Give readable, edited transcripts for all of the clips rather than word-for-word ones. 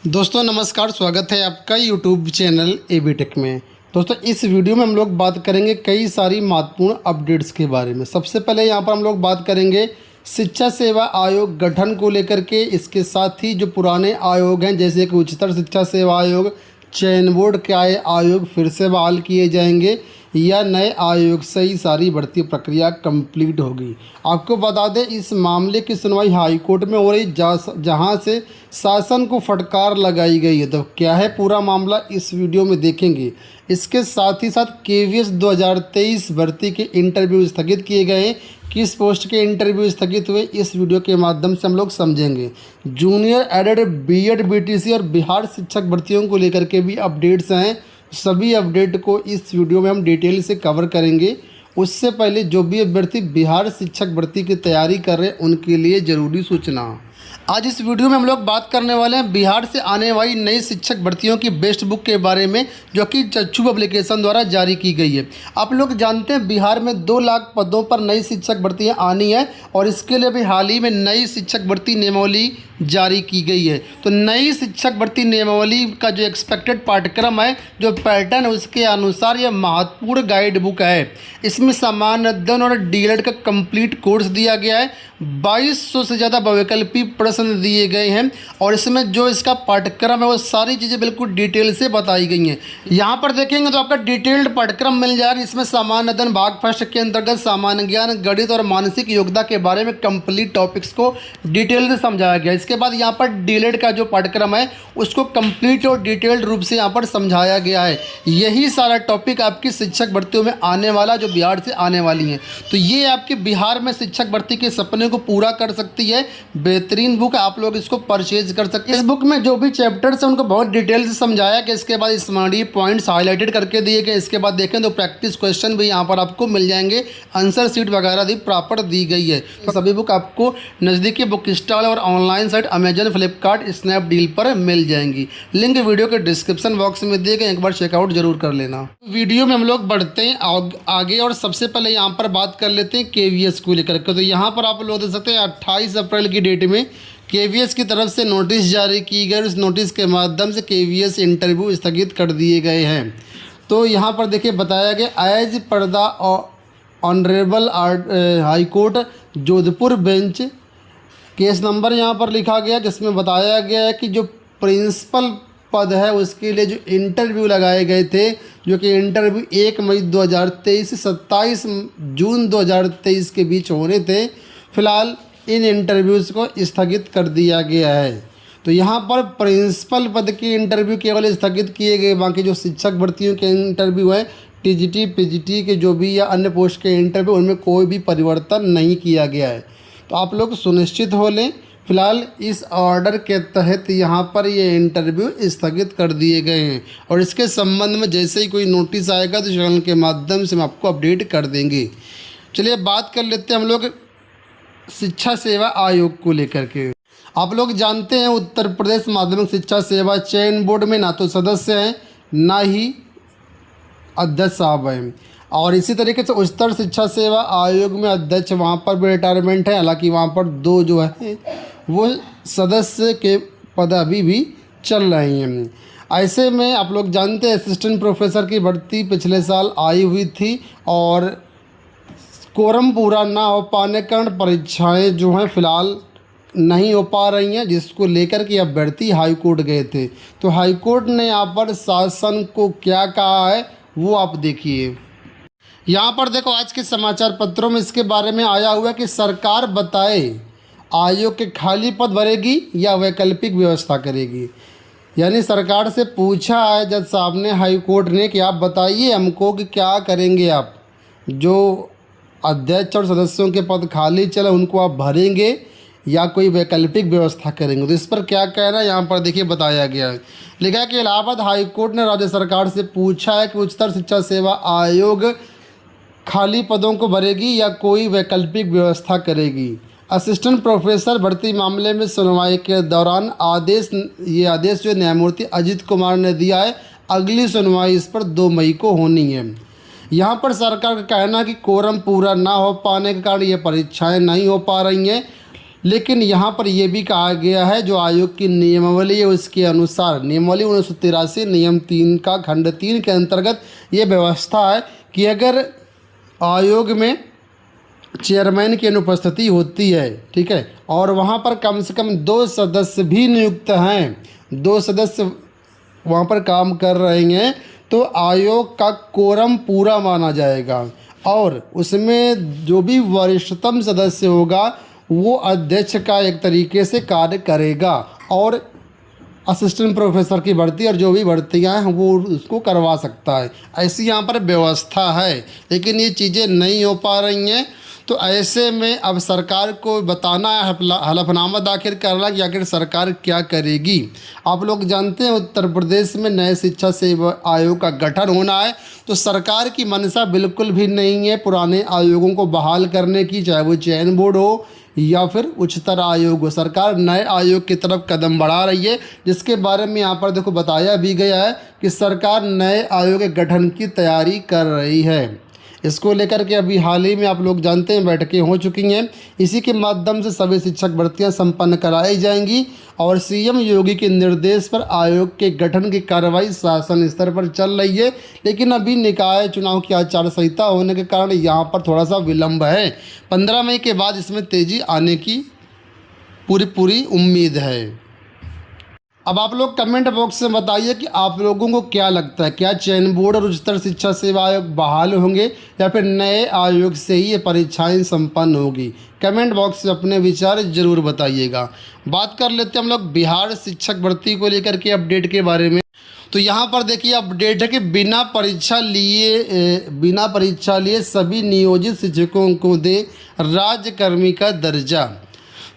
दोस्तों नमस्कार, स्वागत है आपका यूट्यूब चैनल एबी टेक में। दोस्तों इस वीडियो में हम लोग बात करेंगे कई सारी महत्वपूर्ण अपडेट्स के बारे में। सबसे पहले यहाँ पर हम लोग बात करेंगे शिक्षा सेवा आयोग गठन को लेकर के। इसके साथ ही जो पुराने आयोग हैं जैसे कि उच्चतर शिक्षा सेवा आयोग, चयन बोर्ड के आयोग फिर से बहाल किए जाएंगे या नए आयोग से ही सारी भर्ती प्रक्रिया कंप्लीट होगी। आपको बता दें इस मामले की सुनवाई हाई कोर्ट में हो रही जहां से शासन को फटकार लगाई गई है। तो क्या है पूरा मामला इस वीडियो में देखेंगे। इसके साथ ही साथ केवीएस 2023 भर्ती के इंटरव्यू स्थगित किए गए हैं। किस पोस्ट के इंटरव्यू स्थगित हुए इस वीडियो के माध्यम से हम लोग समझेंगे। जूनियर एडेड बीएड बीटीसी और बिहार शिक्षक भर्तियों को लेकर के भी अपडेट्स हैं। सभी अपडेट को इस वीडियो में हम डिटेल से कवर करेंगे। उससे पहले जो भी अभ्यर्थी बिहार शिक्षक भर्ती की तैयारी कर रहे हैं उनके लिए ज़रूरी सूचना। आज इस वीडियो में हम लोग बात करने वाले हैं बिहार से आने वाली नई शिक्षक भर्तियों की बेस्ट बुक के बारे में, जो कि चक्षु पब्लिकेशन द्वारा जारी की गई है। आप लोग जानते हैं बिहार में 2 लाख पदों पर नई शिक्षक भर्तियां आनी है और इसके लिए भी हाल ही में नई शिक्षक भर्ती नियमावली जारी की गई है। तो नई शिक्षक भर्ती नियमावली का जो एक्सपेक्टेड पाठ्यक्रम है, जो पैटर्न है, उसके अनुसार यह महत्वपूर्ण गाइड बुक है। इसमें सामान्य अध्ययन और डीएलएड का कंप्लीट कोर्स दिया गया है। 2200 से ज़्यादा बहुविकल्पी प्रश्न दिए गए हैं और इसमें जो इसका पाठ्यक्रम है वो सारी चीज़ें बिल्कुल डिटेल से बताई गई हैं। यहाँ पर देखेंगे तो आपका डिटेल्ड पाठ्यक्रम मिल जाएगा। इसमें सामान्य अध्ययन भाग फर्स्ट के अंतर्गत सामान्य ज्ञान, गणित और मानसिक योग्यता के बारे में कंप्लीट टॉपिक्स को डिटेल से समझाया गया। इसके बाद यहाँ पर डीएलएड का जो पाठ्यक्रम है उसको कंप्लीट और डिटेल्ड रूप से यहाँ पर समझाया गया है। यही सारा टॉपिक आपकी शिक्षक भर्तियों में आने वाला, जो बिहार से आने वाली हैं। तो ये आपके बिहार में शिक्षक भर्ती के सपने को पूरा कर सकती है। बेहतरीन बुक, आप लोग इसको परचेज कर सकते हैं। इस बुक में जो भी चैप्टर्स हैं उनको बहुत डिटेल से समझाया गया। इसके बाद स्मार्टी पॉइंट्स हाईलाइटेड करके दिए गए। इसके बाद देखें तो प्रैक्टिस क्वेश्चन भी यहाँ पर आपको मिल जाएंगे, आंसर शीट वगैरह भी प्रॉपर दी गई है। तो सभी बुक आपको नज़दीकी बुक स्टॉल और online site Amazon, Flipkart, Snapdeal पर मिल जाएंगी। लिंक वीडियो के डिस्क्रिप्शन बॉक्स में दिए गए, एक बार चेकआउट जरूर कर लेना। वीडियो में हम लोग बढ़ते हैं आगे और सबसे पहले यहाँ पर बात कर लेते हैं केवीएस को लेकर के। तो यहाँ पर आप लोग देख सकते हैं 28 अप्रैल की डेट में केवीएस की तरफ से नोटिस जारी की गई। उस नोटिस के माध्यम से केवीएस इंटरव्यू स्थगित कर दिए गए हैं। तो यहाँ पर देखिए बताया गया एज पर्दा honourable high court Jodhpur bench case number यहाँ पर लिखा गया, जिसमें बताया गया है कि जो प्रिंसिपल पद है उसके लिए जो इंटरव्यू लगाए गए थे, जो कि इंटरव्यू 1 मई 2023 से 27 जून 2023 के बीच होने थे, फिलहाल इन इंटरव्यूज़ को स्थगित कर दिया गया है। तो यहाँ पर प्रिंसिपल पद के इंटरव्यू केवल स्थगित किए गए, बाकी जो शिक्षक भर्तियों के इंटरव्यू है, टीजीटी पीजीटी के जो भी या अन्य पोस्ट के इंटरव्यू, उनमें कोई भी परिवर्तन नहीं किया गया है। तो आप लोग सुनिश्चित हो लें, फिलहाल इस ऑर्डर के तहत यहाँ पर ये इंटरव्यू स्थगित कर दिए गए हैं और इसके संबंध में जैसे ही कोई नोटिस आएगा तो चैनल के माध्यम से हम आपको अपडेट कर देंगे। चलिए बात कर लेते हैं हम लोग शिक्षा सेवा आयोग को लेकर के। आप लोग जानते हैं उत्तर प्रदेश माध्यमिक शिक्षा सेवा चयन बोर्ड में ना तो सदस्य हैं ना ही अध्यक्ष साहब हैं, और इसी तरीके से उच्चतर शिक्षा सेवा आयोग में अध्यक्ष वहाँ पर भी रिटायरमेंट है। हालांकि वहाँ पर 2 जो है वो सदस्य के पद अभी भी चल रही हैं। ऐसे में आप लोग जानते हैं असिस्टेंट प्रोफेसर की भर्ती पिछले साल आई हुई थी और कोरम पूरा ना हो पाने के कारण परीक्षाएँ जो हैं फिलहाल नहीं हो पा रही हैं, जिसको लेकर के अभ्यर्थी हाई कोर्ट गए थे। तो हाई कोर्ट ने यहाँ पर शासन को क्या कहा है वो आप देखिए। यहाँ पर देखो आज के समाचार पत्रों में इसके बारे में आया हुआ है कि सरकार बताए आयोग के खाली पद भरेगी या वैकल्पिक व्यवस्था करेगी। यानी सरकार से पूछा है जज साहब ने, हाई कोर्ट ने, कि आप बताइए हमको कि क्या करेंगे आप, जो अध्यक्ष और सदस्यों के पद खाली चले उनको आप भरेंगे या कोई वैकल्पिक व्यवस्था करेंगे। तो इस पर क्या कहना है यहाँ पर देखिए बताया गया है। लिखा है कि इलाहाबाद हाई कोर्ट ने राज्य सरकार से पूछा है कि उच्चतर शिक्षा सेवा आयोग खाली पदों को भरेगी या कोई वैकल्पिक व्यवस्था करेगी। असिस्टेंट प्रोफेसर भर्ती मामले में सुनवाई के दौरान ये आदेश जो न्यायमूर्ति अजित कुमार ने दिया है, अगली सुनवाई इस पर 2 मई को होनी है। यहाँ पर सरकार का कहना है कि कोरम पूरा ना हो पाने के कारण ये परीक्षाएं नहीं हो पा रही हैं। लेकिन यहाँ पर यह भी कहा गया है जो आयोग की नियमावली है उसके अनुसार नियमावली 1983 नियम 3 का खंड 3 के अंतर्गत ये व्यवस्था है कि अगर आयोग में चेयरमैन की अनुपस्थिति होती है, ठीक है, और वहाँ पर कम से कम 2 सदस्य भी नियुक्त हैं, 2 सदस्य वहाँ पर काम कर रहे हैं, तो आयोग का कोरम पूरा माना जाएगा और उसमें जो भी वरिष्ठतम सदस्य होगा वो अध्यक्ष का एक तरीके से कार्य करेगा और असिस्टेंट प्रोफेसर की भर्ती और जो भी भर्तियां हैं वो उसको करवा सकता है। ऐसी यहाँ पर व्यवस्था है, लेकिन ये चीज़ें नहीं हो पा रही हैं। तो ऐसे में अब सरकार को बताना है, हलफनामा दाखिल करना कि आखिर सरकार क्या करेगी। आप लोग जानते हैं उत्तर प्रदेश में नए शिक्षा सेवा आयोग का गठन होना है, तो सरकार की मंशा बिल्कुल भी नहीं है पुराने आयोगों को बहाल करने की, चाहे वो चयन बोर्ड हो या फिर उच्चतर आयोग हो। सरकार नए आयोग की तरफ कदम बढ़ा रही है, जिसके बारे में यहाँ पर देखो बताया भी गया है कि सरकार नए आयोग के गठन की तैयारी कर रही है। इसको लेकर के अभी हाल ही में आप लोग जानते हैं बैठकें हो चुकी हैं। इसी के माध्यम से सभी शिक्षक भर्तियां संपन्न कराई जाएंगी और सीएम योगी के निर्देश पर आयोग के गठन की कार्रवाई शासन स्तर पर चल रही है। लेकिन अभी निकाय चुनाव की आचार संहिता होने के कारण यहाँ पर थोड़ा सा विलम्ब है। 15 मई के बाद इसमें तेज़ी आने की पूरी उम्मीद है। अब आप लोग कमेंट बॉक्स में बताइए कि आप लोगों को क्या लगता है, क्या चयन बोर्ड और उच्चतर शिक्षा सेवा आयोग बहाल होंगे या फिर नए आयोग से ही ये परीक्षाएं संपन्न होगी। कमेंट बॉक्स में अपने विचार जरूर बताइएगा। बात कर लेते हैं हम लोग बिहार शिक्षक भर्ती को लेकर के अपडेट के बारे में। तो यहाँ पर देखिए अपडेट है कि बिना परीक्षा लिए सभी नियोजित शिक्षकों को दे राज्यकर्मी का दर्जा।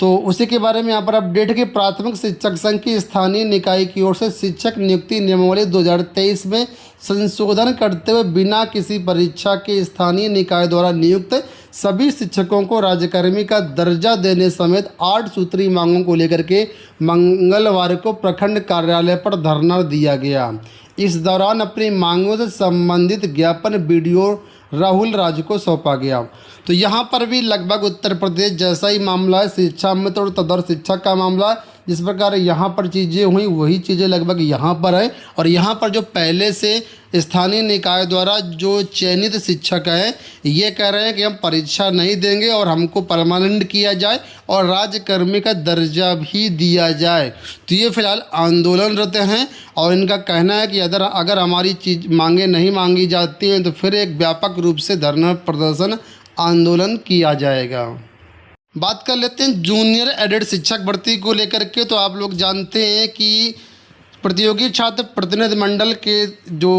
तो उसी के बारे में यहाँ पर अपडेट है कि प्राथमिक शिक्षक संघ की स्थानीय निकाय की ओर से शिक्षक नियुक्ति नियमावली 2023 में संशोधन करते हुए बिना किसी परीक्षा के स्थानीय निकाय द्वारा नियुक्त सभी शिक्षकों को राज्यकर्मी का दर्जा देने समेत 8 सूत्री मांगों को लेकर के मंगलवार को प्रखंड कार्यालय पर धरना दिया गया। इस दौरान अपनी मांगों से संबंधित ज्ञापन बीडीओ राहुल राज को सौंपा गया। तो यहाँ पर भी लगभग उत्तर प्रदेश जैसा ही मामला है, शिक्षा में तो तदर शिक्षा का मामला जिस प्रकार यहाँ पर चीज़ें हुई वही चीज़ें लगभग यहाँ पर है। और यहाँ पर जो पहले से स्थानीय निकाय द्वारा जो चयनित शिक्षक हैं ये कह रहे हैं कि हम परीक्षा नहीं देंगे और हमको परमानेंट किया जाए और राज्यकर्मी का दर्जा भी दिया जाए। तो ये फिलहाल आंदोलनरत हैं और इनका कहना है कि अगर हमारी चीज़ मांगे नहीं मांगी जाती हैं तो फिर एक व्यापक रूप से धरना प्रदर्शन आंदोलन किया जाएगा। बात कर लेते हैं जूनियर एडेड शिक्षक भर्ती को लेकर के। तो आप लोग जानते हैं कि प्रतियोगी छात्र प्रतिनिधि मंडल के जो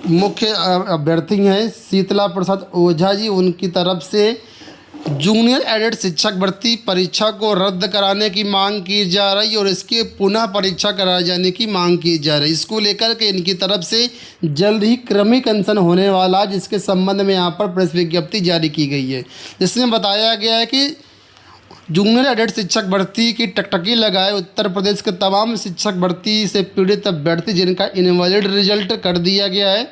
मुख्य अभ्यर्थी हैं शीतला प्रसाद ओझा जी, उनकी तरफ से जूनियर एडेड शिक्षक भर्ती परीक्षा को रद्द कराने की मांग की जा रही और इसकी पुनः परीक्षा कराए जाने की मांग की जा रही। इसको लेकर के इनकी तरफ से जल्द ही क्रमिक अनशन होने वाला है, जिसके संबंध में यहाँ पर प्रेस विज्ञप्ति जारी की गई है, जिसमें बताया गया है कि जूनियर एडेड शिक्षक भर्ती की टकटकी लगाए उत्तर प्रदेश के तमाम शिक्षक भर्ती से पीड़ित अभ्यर्थी जिनका इनवैलिड रिजल्ट कर दिया गया है,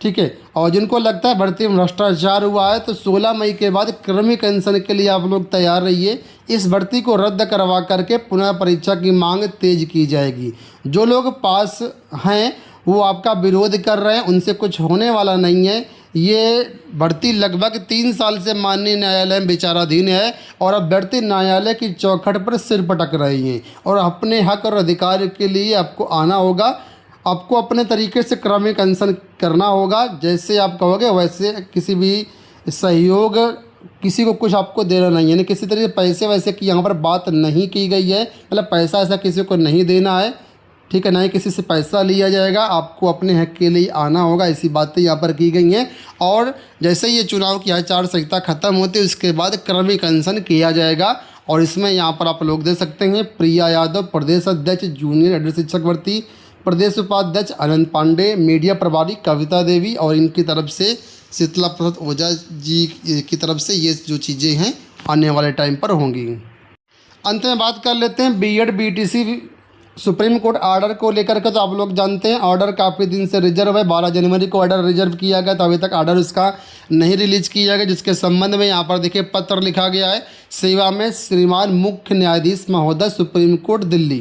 ठीक है, और जिनको लगता है भर्ती में भ्रष्टाचार हुआ है, तो 16 मई के बाद क्रमिक अनशन के लिए आप लोग तैयार रहिए। इस भर्ती को रद्द करवा करके पुनः परीक्षा की मांग तेज की जाएगी। जो लोग पास हैं वो आपका विरोध कर रहे हैं, उनसे कुछ होने वाला नहीं है। ये भर्ती लगभग 3 साल से माननीय न्यायालय में विचाराधीन है और अभ्यर्थी न्यायालय की चौखट पर सिर पटक रही हैं और अपने हक और अधिकार के लिए आपको आना होगा। आपको अपने तरीके से क्रमिक अनशन करना होगा, जैसे आप कहोगे वैसे। किसी भी सहयोग किसी को कुछ आपको देना नहीं है, यानी किसी तरीके पैसे वैसे की यहाँ पर बात नहीं की गई है, मतलब पैसा ऐसा किसी को नहीं देना है, ठीक है, ना ही किसी से पैसा लिया जाएगा। आपको अपने हक के लिए आना होगा, ऐसी बातें यहाँ पर की गई हैं। और जैसे ही ये चुनाव की आचार संहिता खत्म होती है उसके बाद क्रमिक अनशन किया जाएगा। और इसमें यहाँ पर आप लोग दे सकते हैं प्रिया यादव प्रदेश अध्यक्ष जूनियर एडेड शिक्षक भर्ती, प्रदेश उपाध्यक्ष अनंत पांडे, मीडिया प्रभारी कविता देवी और इनकी तरफ से शीतला प्रसाद ओझा जी की तरफ से ये जो चीज़ें हैं आने वाले टाइम पर होंगी। अंत में बात कर लेते हैं BEd BTC supreme court order को लेकर के तो आप लोग जानते हैं, ऑर्डर काफ़ी दिन से रिजर्व है। 12 जनवरी को ऑर्डर रिजर्व किया गया, तो अभी तक ऑर्डर उसका नहीं रिलीज किया गया, जिसके संबंध में यहाँ पर देखिए पत्र लिखा गया है सेवा में श्रीमान मुख्य न्यायाधीश महोदय सुप्रीम कोर्ट दिल्ली,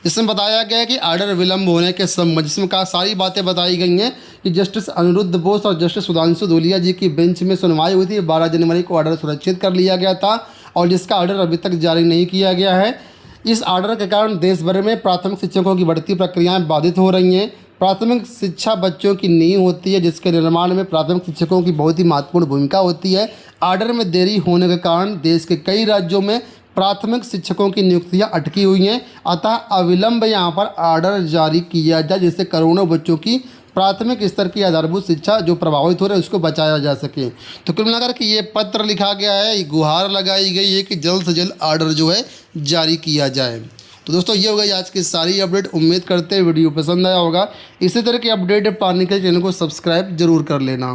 जिसमें बताया गया है कि ऑर्डर विलंब होने के संबंध, जिसमें कहा सारी बातें बताई गई हैं कि जस्टिस अनिरुद्ध बोस और जस्टिस सुधांशु धूलिया जी की बेंच में सुनवाई हुई थी। 12 जनवरी को ऑर्डर सुरक्षित कर लिया गया था और जिसका ऑर्डर अभी तक जारी नहीं किया गया है। इस ऑर्डर के कारण देश भर में प्राथमिक शिक्षकों की बढ़ती प्रक्रियाएं बाधित हो रही हैं। प्राथमिक शिक्षा बच्चों की नींव होती है, जिसके निर्माण में प्राथमिक शिक्षकों की बहुत ही महत्वपूर्ण भूमिका होती है। ऑर्डर में देरी होने के कारण देश के कई राज्यों में प्राथमिक शिक्षकों की नियुक्तियां अटकी हुई हैं। अतः अविलंब यहाँ पर ऑर्डर जारी किया जाए, जिससे करोड़ों बच्चों की प्राथमिक स्तर की आधारभूत शिक्षा जो प्रभावित हो रहे हैं उसको बचाया जा सके। तो कुल मिलाकर के ये पत्र लिखा गया है, गुहार लगाई गई है कि जल्द से जल्द ऑर्डर जो है जारी किया जाए। तो दोस्तों ये हो गई आज की सारी अपडेट। उम्मीद करते हैं वीडियो पसंद आया होगा। इसी तरह की अपडेट पाने के लिए चैनल को सब्सक्राइब जरूर कर लेना।